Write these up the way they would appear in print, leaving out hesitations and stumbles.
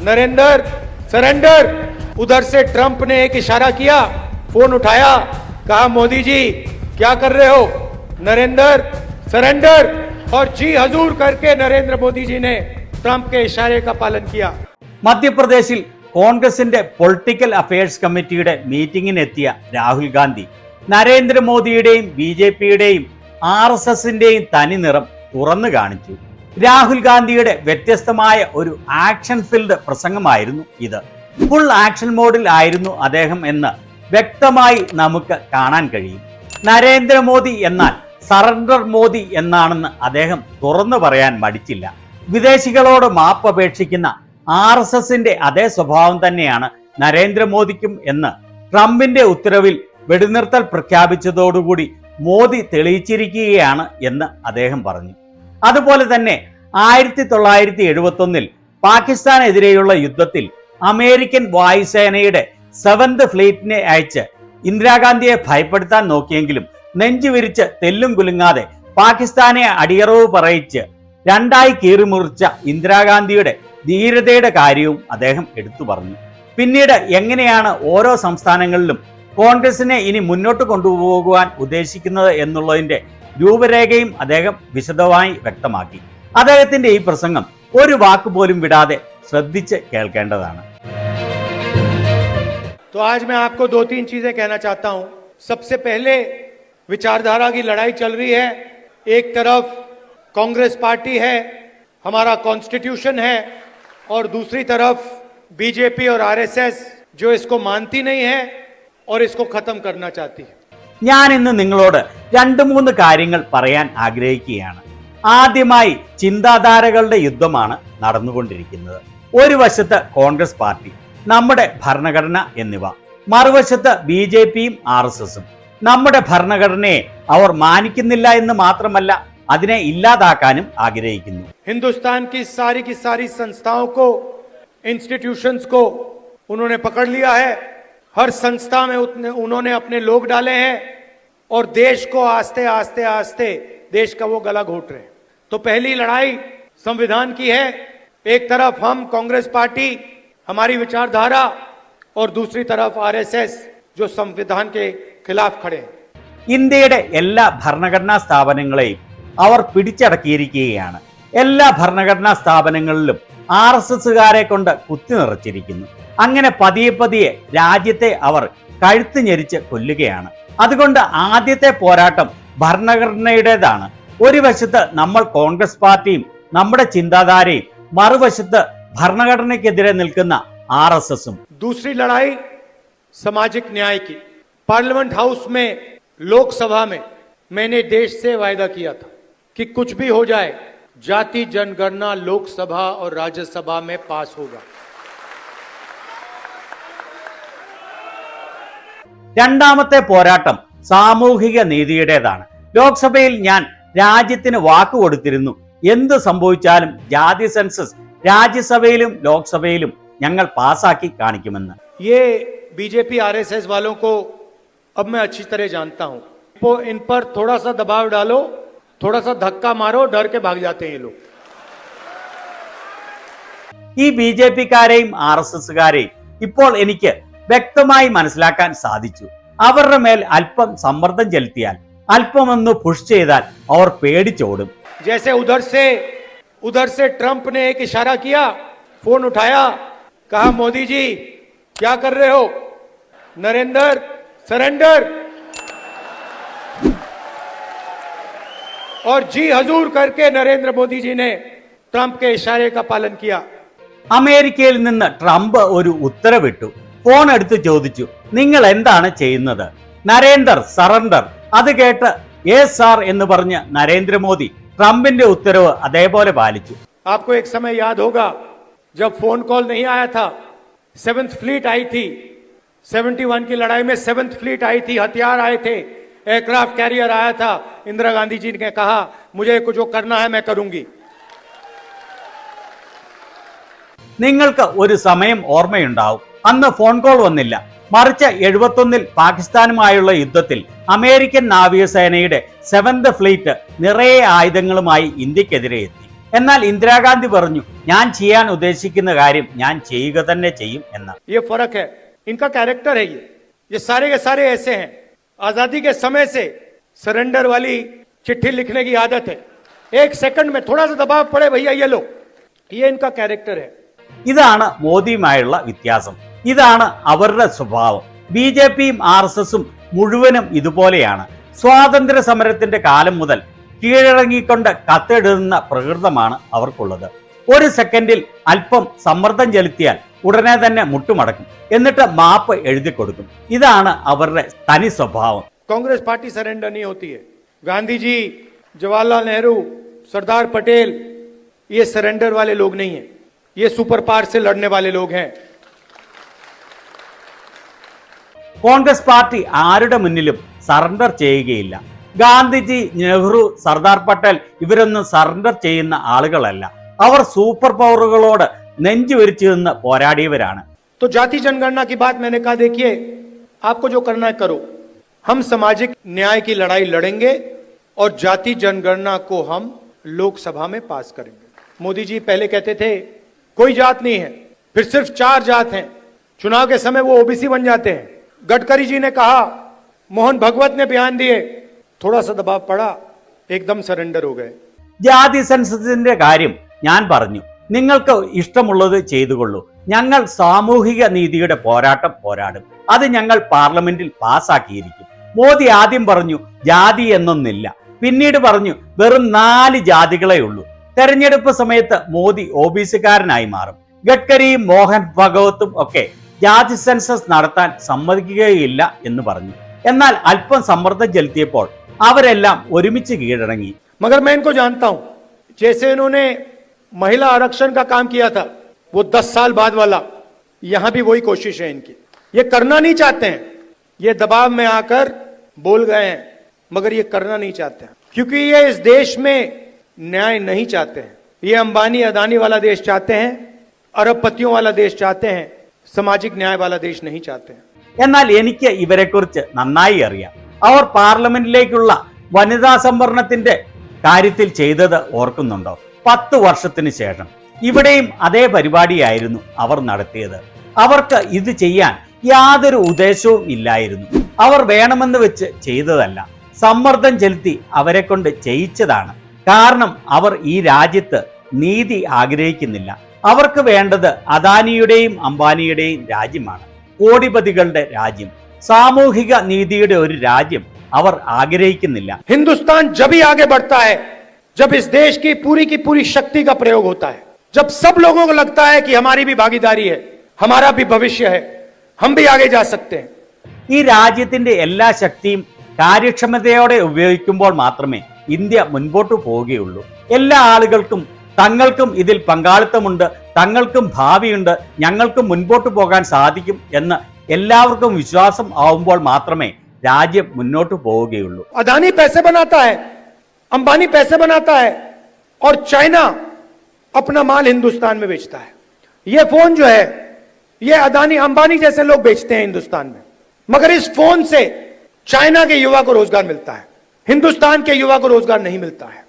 Narendra surrender. उधर से Trump ने एक इशारा किया, फोन उठाया, कहा मोदी जी क्या कर रहे हो, नरेंद्र सरेंडर, और जी हजूर करके नरेंद्र मोदी जी ने ट्रंप के इशारे का पालन किया. മധ്യപ്രദേശിൽ കോൺഗ്രസിന്റെ പൊളിറ്റിക്കൽ അഫയേഴ്സ് കമ്മിറ്റിയുടെ മീറ്റിംഗിനെത്തിയ രാഹുൽ ഗാന്ധി നരേന്ദ്രമോദിയുടെയും BJPയുടെയും RSSന്റെയും തനി നിറം തുറന്നു കാണിച്ചു. രാഹുൽ ഗാന്ധിയുടെ വ്യത്യസ്തമായ ഒരു ആക്ഷൻ ഫിൽഡ് പ്രസംഗമായിരുന്നു ഇത്. ഫുൾ ആക്ഷൻ മോഡിൽ ആയിരുന്നു അദ്ദേഹം എന്ന് വ്യക്തമായി നമുക്ക് കാണാൻ കഴിയും. നരേന്ദ്രമോദി എന്നാൽ സറണ്ടർ മോദി എന്നാണെന്ന് അദ്ദേഹം തുറന്നു പറയാൻ മടിച്ചില്ല. വിദേശികളോട് മാപ്പ് അപേക്ഷിക്കുന്ന RSSന്റെ അതേ സ്വഭാവം തന്നെയാണ് നരേന്ദ്രമോദിക്കും എന്ന് ട്രംപിന്റെ ഉത്തരവിൽ വെടിനിർത്തൽ പ്രഖ്യാപിച്ചതോടുകൂടി മോദി തെളിയിച്ചിരിക്കുകയാണ് എന്ന് അദ്ദേഹം പറഞ്ഞു. അതുപോലെ തന്നെ 1971 പാകിസ്ഥാനെതിരെയുള്ള യുദ്ധത്തിൽ അമേരിക്കൻ വായുസേനയുടെ 7th ഫ്ലീറ്റിനെ അയച്ച് ഇന്ദിരാഗാന്ധിയെ ഭയപ്പെടുത്താൻ നോക്കിയെങ്കിലും നെഞ്ചുവിരിച്ച് തെല്ലും കുലുങ്ങാതെ പാകിസ്ഥാനെ അടിയറവ് പറയിച്ച് രണ്ടായി കീറിമുറിച്ച ഇന്ദിരാഗാന്ധിയുടെ ധീരതയുടെ കാര്യവും അദ്ദേഹം എടുത്തു പറഞ്ഞു. പിന്നീട് എങ്ങനെയാണ് ഓരോ സംസ്ഥാനങ്ങളിലും കോൺഗ്രസിനെ ഇനി മുന്നോട്ട് കൊണ്ടുപോകുവാൻ ഉദ്ദേശിക്കുന്നത് എന്നുള്ളതിന്റെ രൂപരേഖയും അദ്ദേഹം വിശദമായി വ്യക്തമാക്കി. അദ്ദേഹത്തിന്റെ ഈ പ്രസംഗം ഒരു വാക്ക് പോലും വിടാതെ ശ്രദ്ധിച്ച് കേൾക്കേണ്ടതാണ്. तो आज मैं आपको 2-3 चीजें कहना चाहता हूं. सबसे पहले विचारधारा की लड़ाई चल रही है. एक तरफ कांग्रेस पार्टी है, हमारा कॉन्स्टिट्यूशन है, और दूसरी तरफ BJP और RSS जो इसको मानती नहीं है और इसको खत्म करना चाहती है. ഞാൻ ഇന്ന് നിങ്ങളോട് 2-3 കാര്യങ്ങൾ പറയാൻ ആഗ്രഹിക്കുകയാണ്. ആദ്യമായി ചിന്താധാരകളുടെ യുദ്ധമാണ് നടന്നുകൊണ്ടിരിക്കുന്നത്. ഒരു വശത്ത് കോൺഗ്രസ് പാർട്ടി, നമ്മുടെ ഭരണഘടന എന്നിവ, മറുവശത്ത് BJPയും RSSും. നമ്മുടെ ഭരണഘടനയെ അവർ മാനിക്കുന്നില്ല എന്ന് മാത്രമല്ല, അതിനെ ഇല്ലാതാക്കാനും ആഗ്രഹിക്കുന്നു. हिंदुस्तान की सारी संस्थाओं को, इंस्टीट्यूशंस को उन्होंने पकड़ लिया है. हर संस्था में उन्होंने अपने लोग डाले हैं और देश को आस्ते आस्ते आस्ते देश का वो गला घोट रहे हैं. तो पहली लड़ाई संविधान की है. एक तरफ हम कांग्रेस पार्टी, हमारी विचारधारा, और दूसरी तरफ RSS जो संविधान के खिलाफ खड़े हैं. ഇന്ത്യയുടെ എല്ലാ ഭരണഘടനാ സ്ഥാപനങ്ങളെയും അവർ പിടിച്ചടക്കിയിരിക്കുകയാണ്. എല്ലാ ഭരണഘടനാ സ്ഥാപനങ്ങളിലും RSSകാരെ കൊണ്ട് കുത്തി നിറച്ചിരിക്കുന്നു. അങ്ങനെ പതിയെ പതിയെ രാജ്യത്തെ അവർ കഴുത്ത് ഞെരിച്ച് കൊല്ലുകയാണ്. അതുകൊണ്ട് ആദ്യത്തെ പോരാട്ടം ഭരണഘടനയുടേതാണ്. ഒരു വശത്ത് നമ്മൾ കോൺഗ്രസ് പാർട്ടിയും നമ്മുടെ ചിന്താധാരയും, മറുവശത്ത് ഭരണഘടനയ്ക്കെതിരെ നിൽക്കുന്ന RSSും. दूसरी लड़ाई सामाजिक न्याय की. पार्लियामेंट हाउस में, लोकसभा में मैंने देश से वायदा किया था कि कुछ भी हो जाए जाति जनगणना लोकसभा और राज्यसभा में पास होगा. രണ്ടാമത്തെ പോരാട്ടം സാമൂഹിക നീതിയുടേതാണ്. ലോക്സഭയിൽ ഞാൻ രാജ്യത്തിന് വാക്ക് കൊടുത്തിരുന്നു, എന്ത് സംഭവിച്ചാലും ജാതി സെൻസസ് രാജ്യസഭയിലും ലോക്സഭയിലും ഞങ്ങൾ പാസാക്കി കാണിക്കുമെന്ന്. ये BJP RSS वालों को अब मैं अच्छी तरह जानता हूं. तो इन पर थोड़ा सा दबाव डालो, थोड़ा सा धक्का मारो, डर के भाग जाते हैं ये लोग. ഈ BJPക്കാരെയും RSSകാരെയും ഇപ്പോൾ എനിക്ക് വ്യക്തമായി മനസ്സിലാക്കാൻ സാധിച്ചു. അവരുടെ മേൽ അല്പം സമ്മർദ്ദം ചെലുത്തിയാൽ, അല്പമൊന്ന് പുഷ് ചെയ്താൽ അവർ പേടിച്ചോടും. जैसे उधर से ट्रंप ने एक इशारा किया, फोन उठाया, कहा मोदी जी क्या कर रहे हो, नरेंद्र सरेंडर, और जी हजूर करके नरेंद्र मोदी जी ने ट्रंप के इशारे का पालन किया. അമേരിക്കയിൽ നിന്ന് ട്രംപ് ഒരു ഉത്തരവിട്ടു. ഫോൺ എടുത്ത് ചോദിച്ചു, നിങ്ങൾ എന്താണ് ചെയ്യുന്നത്? നരേന്ദർ സറണ്ടർ. അത് കേട്ട് യെസ് സാർ എന്ന് പറഞ്ഞ് നരേന്ദ്രമോദി ട്രംപിന്റെ ഉത്തരവ് അതേപോലെ പാലിച്ചു. आपको एक समय याद होगा जब फोन कॉल नहीं आया था, 7th फ्लीट आई थी. 71 की लड़ाई में 7th फ्लीट आई थी, हथियार आए थे, एयरक्राफ्ट कैरियर आया था. इंदिरा गांधी जी ने कहा मुझे कुछ जो करना है मैं करूंगी. നിങ്ങൾക്ക് ഒരു സമയം ഓർമ്മയുണ്ടാവും, അന്ന് ഫോൺ കോൾ വന്നില്ല. മറിച്ച് 71 പാകിസ്ഥാനുമായുള്ള യുദ്ധത്തിൽ അമേരിക്കൻ നാവികസേനയുടെ 7th ഫ്ലീറ്റ് നിറയെ ആയുധങ്ങളുമായി ഇന്ത്യക്കെതിരെ എത്തി. എന്നാൽ ഇന്ദിരാഗാന്ധി പറഞ്ഞു ഞാൻ ചെയ്യാൻ ഉദ്ദേശിക്കുന്ന കാര്യം ഞാൻ ചെയ്യുക തന്നെ ചെയ്യും എന്ന്. ये फर्क है, इनका कैरेक्टर है ये सारे के सारे ऐसे हैं. आजादी के समय से सरेंडर वाली चिट्ठी लिखने की आदत है. एक सेकंड में थोड़ा सा दबाव पड़े भैया ये लो, ये इनका कैरेक्टर है. ഇതാണ് മോദിയുമായുള്ള വ്യത്യാസം. ഇതാണ് അവരുടെ സ്വഭാവം. BJPയും RSSും മുഴുവനും ഇതുപോലെയാണ്. സ്വാതന്ത്ര്യ സമരത്തിന്റെ കാലം മുതൽ കീഴടങ്ങിക്കൊണ്ട് കത്തെഴുതുന്ന പ്രകൃതമാണ് അവർക്കുള്ളത്. ഒരു സെക്കൻഡിൽ അല്പം സമ്മർദ്ദം ചെലുത്തിയാൽ ഉടനെ തന്നെ മുട്ടുമടക്കും, എന്നിട്ട് മാപ്പ് എഴുതി കൊടുക്കും. ഇതാണ് അവരുടെ തനി സ്വഭാവം. कांग्रेस पार्टी सरेंडर नहीं होती है. गांधी जी, जवाहरलाल नेहरू, सरदार पटेल ये सरेंडर वाले लोग नहीं हैं. ये सुपर पावर से लड़ने वाले लोग हैं. കോൺഗ്രസ് പാർട്ടി ആരുടെ മുന്നിലും സറണ്ടർ ചെയ്യുകയില്ല. ഗാന്ധിജി, നെഹ്റു, സർദാർ പട്ടേൽ ഇവരൊന്നും സറണ്ടർ ചെയ്യുന്ന ആളുകളല്ല. അവർ സൂപ്പർ പവറുകളോട് നെഞ്ചുവരിച്ചു നിന്ന് പോരാടിയവരാണ്. तो जाति जनगणना की बात मैंने कहा, देखिए आपको जो करना है करो. हम सामाजिक न्याय की लड़ाई लड़ेंगे और जाति जनगणना को हम लोकसभा में पास करेंगे. मोदी जी पहले कहते थे कोई जात नहीं है, फिर सिर्फ 4 जात हैं. चुनाव के समय वो ओबीसी बन जाते हैं. गडकरी जी ने कहा, मोहन भगवत ने बयान दिए, थोड़ा सा दबाव पड़ा, एकदम सरेंडर हो गए. ജാതി സെൻസസിന്റെ കാര്യം ഞാൻ പറഞ്ഞു, നിങ്ങൾക്ക് ഇഷ്ടമുള്ളത് ചെയ്തുകൊള്ളൂ. ഞങ്ങൾ സാമൂഹിക നീതിയുടെ പോരാട്ടം പോരാടും. അത് ഞങ്ങൾ പാർലമെന്റിൽ പാസ്സാക്കിയിരിക്കും. മോദി ആദ്യം പറഞ്ഞു ജാതി എന്നൊന്നില്ല, പിന്നീട് പറഞ്ഞു വെറും 4 ജാതികളേ ഉള്ളൂ. തെരഞ്ഞെടുപ്പ് സമയത്ത് മോദി OBCക്കാരനായി മാറും. ഗഡ്കരിയും മോഹൻ ഭഗവത്തും ഒക്കെ ജാതി സെൻസസ് നടത്താൻ സമ്മതിക്കുകയില്ല എന്ന് പറഞ്ഞു. എന്നാൽ അല്പം സമ്മർദ്ദം ചെലുത്തിയപ്പോൾ അവരെല്ലാം ഒരുമിച്ച് കീഴടങ്ങി. मगर मैं इनको जानता हूं, जैसे इन्होंने महिला आरक्षण का काम किया था, वो 10 साल बाद वाला, यहां भी वही कोशिश है इनकी. ये करना नहीं चाहते हैं, ये दबाव में आकर बोल गए हैं, मगर ये करना नहीं चाहते हैं क्योंकि ये इस देश में न्याय नहीं चाहते हैं. ये अंबानी अदानी वाला देश चाहते हैं, अरबपतियों वाला देश चाहते हैं, सामाजिक न्याय वाला देश नहीं चाहते हैं. എന്നാൽ എനിക്ക് ഇവരെക്കുറിച്ച് നന്നായി അറിയാം. അവർ പാർലമെന്റിലേക്കുള്ള വനിതാ സംവരണത്തിന്റെ കാര്യത്തിൽ ചെയ്തത് ഓർക്കുന്നുണ്ടോ? 10 വർഷത്തിന് ശേഷം ഇവിടെയും അതേ പരിപാടിയായിരുന്നു അവർ നടത്തിയത്. അവർക്ക് ഇത് ചെയ്യാൻ യാതൊരു ഉദ്ദേശവും ഇല്ലായിരുന്നു. അവർ വേണമെന്ന് വെച്ച് ചെയ്തതല്ല, സമ്മർദ്ദം ചെലുത്തി അവരെ കൊണ്ട് ചെയ്യിച്ചതാണ്. കാരണം അവർ ഈ രാജ്യത്ത് നീതി ആഗ്രഹിക്കുന്നില്ല. അവർക്ക് വേണ്ടത് അദാനിയുടെയും അംബാനിയുടെയും രാജ്യമാണ്, കോടിപതികളുടെ രാജ്യം. സാമൂഹിക നീതിയുടെ ഒരു രാജ്യം അവർ ആഗ്രഹിക്കുന്നില്ല. हिंदुस्तान जब ही आगे बढ़ता है जब इस देश की पूरी शक्ति का प्रयोग होता है, जब सब लोगों को लगता है कि हमारी भी भागीदारी है, हमारा भी भविष्य है, हम भी आगे जा सकते हैं. ഈ രാജ്യത്തിന്റെ എല്ലാ ശക്തിയും കാര്യക്ഷമതയോടെ ഉപയോഗിക്കുമ്പോൾ മാത്രമേ ഇന്ത്യ മുൻപോട്ട് പോവുകയുള്ളൂ. എല്ലാ ആളുകൾക്കും തങ്ങൾക്കും ഇതിൽ പങ്കാളിത്തമുണ്ട്, തങ്ങൾക്കും ഭാവിയുണ്ട്, ഞങ്ങൾക്കും മുൻപോട്ട് പോകാൻ സാധിക്കും എന്ന് എല്ലാവർക്കും വിശ്വാസം ആവുമ്പോൾ മാത്രമേ രാജ്യം മുന്നോട്ട് പോവുകയുള്ളൂ. अदानी पैसे बनाता है, अंबानी पैसे बनाता है और चाइना अपना माल हिंदुस्तान में बेचता है. ये फोन जो है ये अदानी अंबानी जैसे लोग बेचते हैं हिंदुस्तान में, मगर इस फोन से चाइना के युवा को रोजगार मिलता है, हिंदुस्तान के युवा को रोजगार नहीं मिलता है.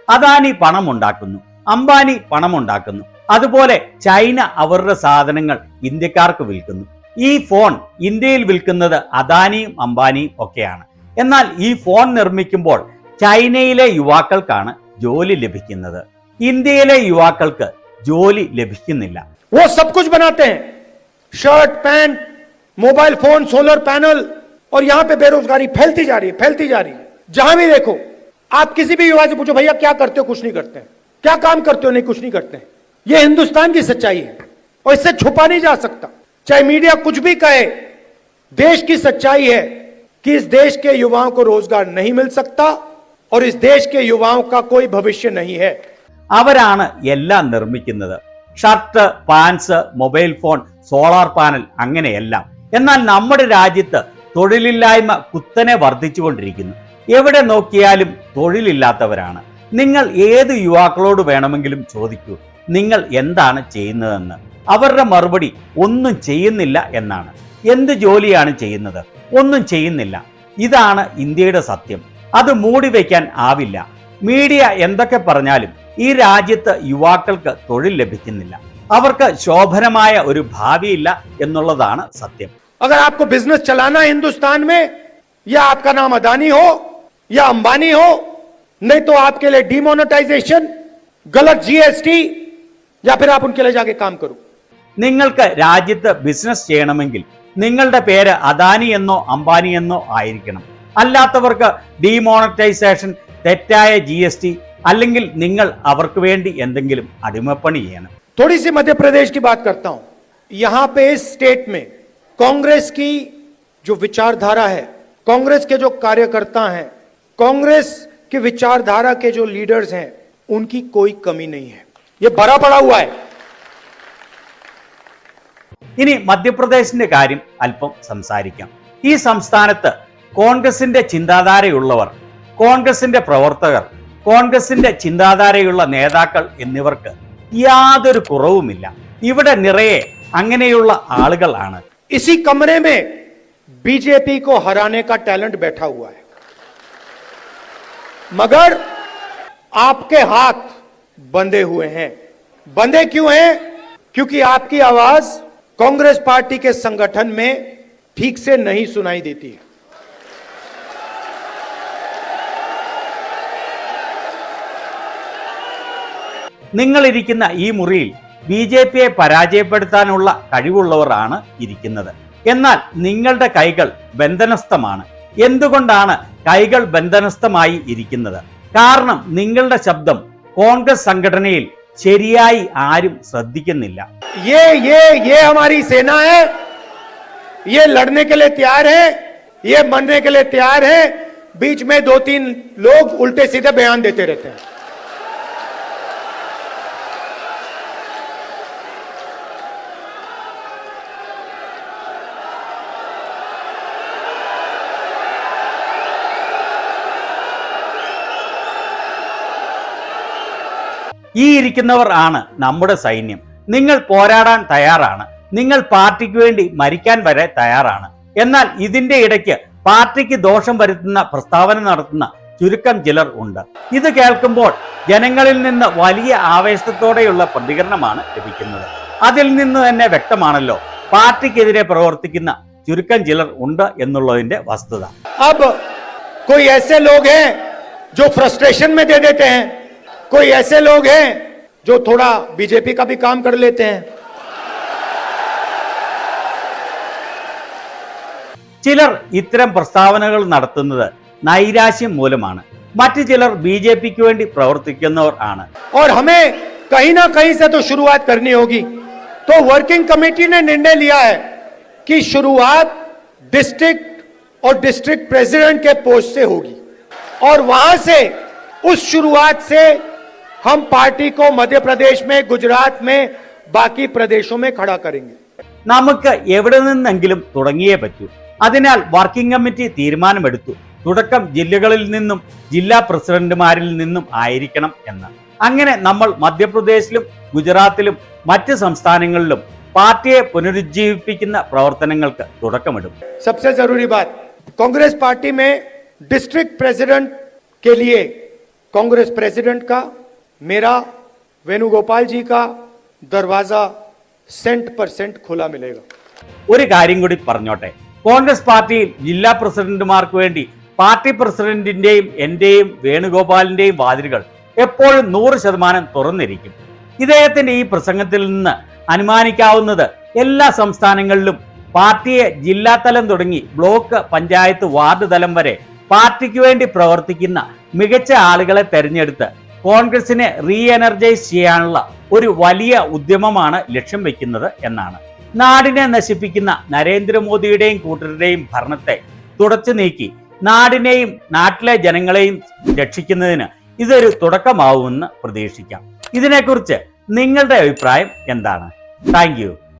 അദാനി പണമുണ്ടാക്കുന്നു, അംബാനി പണമുണ്ടാക്കുന്നു, അതുപോലെ ചൈന അവരുടെ സാധനങ്ങൾ ഇന്ത്യക്കാർക്ക് വിൽക്കുന്നു. ഈ ഫോൺ ഇന്ത്യയിൽ വിൽക്കുന്നത് അദാനിയും അംബാനിയും ഒക്കെയാണ്. എന്നാൽ ഈ ഫോൺ നിർമ്മിക്കുമ്പോൾ ചൈനയിലെ യുവാക്കൾക്കാണ് ജോലി ലഭിക്കുന്നത്, ഇന്ത്യയിലെ യുവാക്കൾക്ക് ജോലി ലഭിക്കുന്നില്ല. वो सब कुछ बनाते हैं, shirt, pant, mobile phone, solar panel, और यहां पे बेरोजगारी फैलती जा रही है. जहां भी देखो, आप किसी भी युवा से पूछो भैया क्या करते हो, कुछ नहीं करते हैं. क्या काम करते हो, नहीं कुछ नहीं करते हैं. ये हिंदुस्तान की सच्चाई है और इससे छुपा नहीं जा सकता. चाहे मीडिया कुछ भी कहे, देश की सच्चाई है कि इस देश के युवाओं को रोजगार नहीं मिल सकता और इस देश के युवाओं का कोई भविष्य नहीं है. അവരാണ് എല്ലാം നിർമ്മിക്കുന്നത്, shirt, pants, mobile phone, solar panel, അങ്ങനെയെല്ലാം. എന്നാൽ നമ്മുടെ രാജ്യത്ത് തൊഴിലില്ലായ്മ കുത്തനെ വർദ്ധിച്ചുകൊണ്ടിരിക്കുന്നു. എവിടെ നോക്കിയാലും തൊഴിലില്ലാത്തവരാണ്. നിങ്ങൾ ഏത് യുവാക്കളോട് വേണമെങ്കിലും ചോദിക്കൂ, നിങ്ങൾ എന്താണ് ചെയ്യുന്നതെന്ന്. അവരുടെ മറുപടി ഒന്നും ചെയ്യുന്നില്ല എന്നാണ്. എന്ത് ജോലിയാണ് ചെയ്യുന്നത്? ഒന്നും ചെയ്യുന്നില്ല. ഇതാണ് ഇന്ത്യയുടെ സത്യം. അത് മൂടി വയ്ക്കാൻ ആവില്ല. മീഡിയ എന്തൊക്കെ പറഞ്ഞാലും ഈ രാജ്യത്ത് യുവാക്കൾക്ക് തൊഴിൽ ലഭിക്കുന്നില്ല, അവർക്ക് ശോഭനമായ ഒരു ഭാവിയില്ല എന്നുള്ളതാണ് സത്യം. अगर आपको बिजनेस चलाना है हिंदुस्तान में, या आपका नाम अदानी हो या अंबानी हो, नहीं तो आपके लिए डिमोनेटाइजेशन, गलत जीएसटी, या फिर आप उनके लिए जाके काम करो. നിങ്ങൾക്ക് രാജ്യത്ത് ബിസിനസ് ചെയ്യണമെങ്കിൽ നിങ്ങളുടെ പേര് അദാനി എന്നോ അംബാനി എന്നോ ആയിരിക്കണം. അല്ലാത്തവർക്ക് ഡിമോണറ്റൈസേഷൻ, തെറ്റായ GST, അല്ലെങ്കിൽ നിങ്ങൾ അവർക്ക് വേണ്ടി എന്തെങ്കിലും അടിമപ്പണി ചെയ്യണം. थोड़ी सी मध्य प्रदेश की बात करता हूं. यहां पे इस स्टेट में कांग्रेस की जो विचारधारा है, कांग्रेस के जो कार्यकर्ता हैं, कांग्रेस की विचारधारा के जो लीडर्स हैं, उनकी कोई कमी नहीं है. ये भरा पड़ा हुआ है. ഇനി മധ്യപ്രദേശിന്റെ കാര്യം അല്പം സംസാരിക്കാം. ഈ സംസ്ഥാനത്ത് കോൺഗ്രസിന്റെ ചിന്താധാരയുള്ളവർ, കോൺഗ്രസിന്റെ പ്രവർത്തകർ, കോൺഗ്രസിന്റെ ചിന്താധാരയുള്ള നേതാക്കൾ എന്നിവർക്ക് യാതൊരു കുറവുമില്ല. ഇവിടെ നിറയെ അങ്ങനെയുള്ള ആളുകളാണ്. इसी कमरे में बीजेपी को हराने का टैलेंट बैठा हुआ है, मगर आपके हाथ बंधे हुए हैं. बंधे क्यों हैं? क्योंकि आपकी आवाज कांग्रेस पार्टी के संगठन में ठीक से नहीं सुनाई देती है. നിങ്ങൾ ഇരിക്കുന്ന ഈ മുറിയിൽ BJPയെ പരാജയപ്പെടുത്താനുള്ള കഴിവുള്ളവരാണ് ഇരിക്കുന്നത്. എന്നാൽ നിങ്ങളുടെ കൈകൾ ബന്ധനസ്ഥമാണ്. എന്തുകൊണ്ടാണ് കൈകൾ ബന്ധനസ്ഥമായി ഇരിക്കുന്നത്? കാരണം നിങ്ങളുടെ ശബ്ദം കോൺഗ്രസ് സംഘടനയിൽ ശരിയായി ആരും ശ്രദ്ധിക്കുന്നില്ല. ये हमारी सेना है, ये लड़ने के लिए तैयार है, ये मरने के लिए तैयार है. बीच में 2-3 लोग उल्टे सीधे बयान देते रहते हैं. ഈ ഇരിക്കുന്നവർ ആണ് നമ്മുടെ സൈന്യം. നിങ്ങൾ പോരാടാൻ തയ്യാറാണ്, നിങ്ങൾ പാർട്ടിക്ക് വേണ്ടി മരിക്കാൻ വരെ തയ്യാറാണ്. എന്നാൽ ഇതിന്റെ ഇടയ്ക്ക് പാർട്ടിക്ക് ദോഷം വരുത്തുന്ന പ്രസ്താവന നടത്തുന്ന ചുരുക്കം ചിലർ ഉണ്ട്. ഇത് കേൾക്കുമ്പോൾ ജനങ്ങളിൽ നിന്ന് വലിയ ആവേശത്തോടെയുള്ള പ്രതികരണമാണ് ലഭിക്കുന്നത്. അതിൽ നിന്ന് തന്നെ വ്യക്തമാണല്ലോ പാർട്ടിക്കെതിരെ പ്രവർത്തിക്കുന്ന ചുരുക്കം ചിലർ ഉണ്ട് എന്നുള്ളതിന്റെ വസ്തുത. अब कोई ऐसे लोग हैं जो फ्रस्ट्रेशन में दे देते हैं, कोई ऐसे लोग हैं जो थोड़ा बीजेपी का भी काम कर लेते हैं. ചിലർ ഇത്തരം പ്രസ്താവനകൾ നടത്തുന്നത് നൈരാശ്യം മൂലമാണ്. മറ്റു ചിലർ BJPക്ക് വേണ്ടി പ്രവർത്തിക്കുന്നവർ ആണ്. और हमें कहीं ना कहीं से तो शुरुआत करनी होगी. तो वर्किंग कमेटी ने निर्णय लिया है कि शुरुआत डिस्ट्रिक्ट और डिस्ट्रिक्ट प्रेसिडेंट के पोस्ट से होगी, और वहां से उस शुरुआत से हम पार्टी को मध्य प्रदेश में, गुजरात में, बाकी प्रदेशों में खड़ा करेंगे. നമുക്ക് എവിടെ നിന്നെങ്കിലും തുടങ്ങിയേ പറ്റൂ. അതിനാൽ വർക്കിംഗ് കമ്മിറ്റി തീരുമാനമെടുത്തു തുടക്കം ജില്ലകളിൽ നിന്നും ജില്ലാ പ്രസിഡന്റുമാരിൽ നിന്നും ആയിരിക്കണം എന്ന്. അങ്ങനെ നമ്മൾ മധ്യപ്രദേശിലും ഗുജറാത്തിലും മറ്റ് സംസ്ഥാനങ്ങളിലും പാർട്ടിയെ പുനരുജ്ജീവിപ്പിക്കുന്ന പ്രവർത്തനങ്ങൾക്ക് തുടക്കമിടും. सबसे जरूरी बात, कांग्रेस पार्टी में डिस्ट्रिक्ट प्रेसिडेंट के लिए कांग्रेस प्रेसिडेंट का, मेरा, वेणुगोपाल जी का दरवाजा 100% खुला मिलेगा. ഒരു കാര്യം കൂടി പറഞ്ഞോട്ടെ. കോൺഗ്രസ് പാർട്ടിയിൽ ജില്ലാ പ്രസിഡന്റുമാർക്ക് വേണ്ടി പാർട്ടി പ്രസിഡന്റിന്റെയും എന്റെയും വേണുഗോപാലിന്റെയും വാതിലുകൾ എപ്പോഴും 100% തുറന്നിരിക്കും. ഇദ്ദേഹത്തിന്റെ ഈ പ്രസംഗത്തിൽ നിന്ന് അനുമാനിക്കാവുന്നത് എല്ലാ സംസ്ഥാനങ്ങളിലും പാർട്ടിയെ ജില്ലാതലം തുടങ്ങി ബ്ലോക്ക്, പഞ്ചായത്ത്, വാർഡ് തലം വരെ പാർട്ടിക്ക് വേണ്ടി പ്രവർത്തിക്കുന്ന മികച്ച ആളുകളെ തെരഞ്ഞെടുത്ത് കോൺഗ്രസിനെ റീ എനർജൈസ് ചെയ്യാനുള്ള ഒരു വലിയ ഉദ്യമമാണ് ലക്ഷ്യം വെക്കുന്നത് എന്നാണ്. നാടിനെ നശിപ്പിക്കുന്ന നരേന്ദ്രമോദിയുടെയും കൂട്ടരുടെയും ഭരണത്തെ തുടച്ചു നീക്കി നാടിനെയും നാട്ടിലെ ജനങ്ങളെയും രക്ഷിക്കുന്നതിന് ഇതൊരു തുടക്കമാവുമെന്ന് പ്രതീക്ഷിക്കാം. ഇതിനെക്കുറിച്ച് നിങ്ങളുടെ അഭിപ്രായം എന്താണ്? Thank you.